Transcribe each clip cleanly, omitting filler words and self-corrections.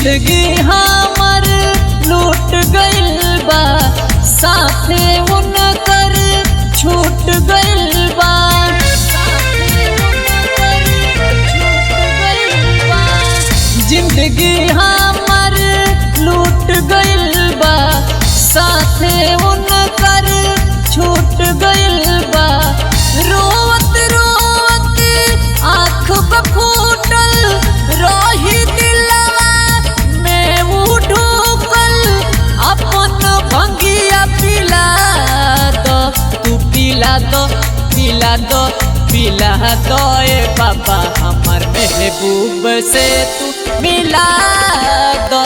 जिंदगी हमर लूट गइल बा, साथे उनकर छूट गइल बा। जिंदगी हमर लूट गइल बा, साथे उनकर छूट गइल बा। रोवत रोवत आँख फूटल रही दिलवा में उठुकल, अपन भंगिया पिला दो, तू पिला दो पिला दो पिला दो ए बाबा हमर महबूब से तू मिला दो,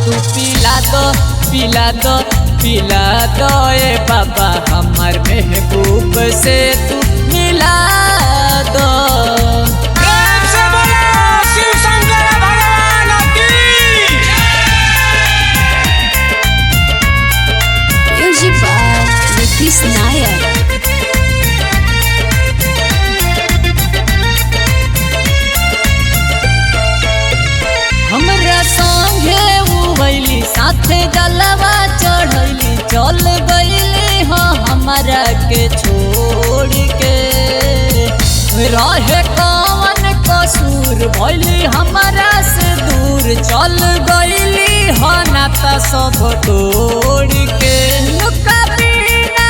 तू पिला दो पिला दो पिला दो ए बाबा हमर महबूब से तू मिला दो। प्रेम से बोलो शिव शंकर भगवान की। Music by Nitish Nayak. हमरा संगे उबैली साथे जलवा चढ़ैली, चल गइली हो हमरा के छोड़ के। रहे कौन कसूर भइली हमरा से दूर, चल गइली हो नाता सब तोड़ के। लुका बिना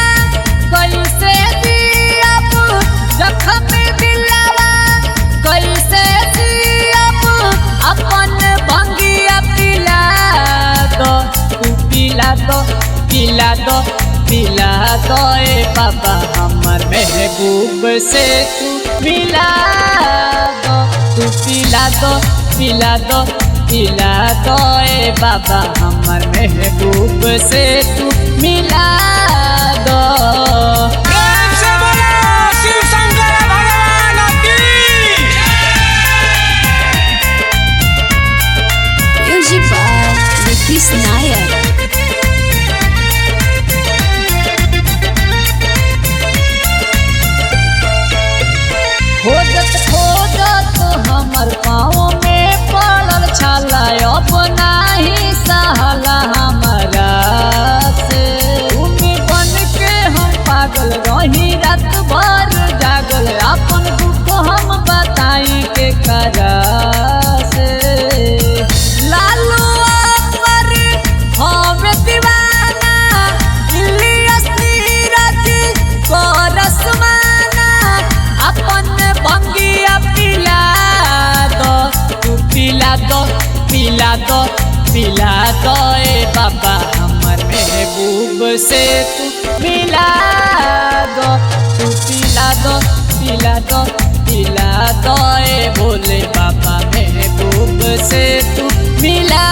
कैसे जियब जखम दिलवा, कैसे जियब अपन भंगिया पिला दो, तू पिला दो पिला दो पिला दो ए बाबा हमर महबूब से तू मिला दो, तू पिला दो पिला दो पिला दो ए बाबा हमर महबूब से तू मिला दो। प्रेम से बोलो शिव शंकर भगवान की। Music by Nitish Nayak. खोजत खोजत हमर पाँव में पड़ल छाला, अब नाही सहला हमरा से। भूमि बन के हम पागल रही रात भर जागल, अपन दुख हम बताई के करा से। लालू अकबर हमें दीवाना, इलियास नीरज को रसमाना, अपन भंगिया पिला दो, तू पिला दो पिला दो पिला दो ए बाबा हमर महबूब से तू मिला दो, तू पिला दो पिला दो पिला दो ए भोले बाबा महबूब से तू मिला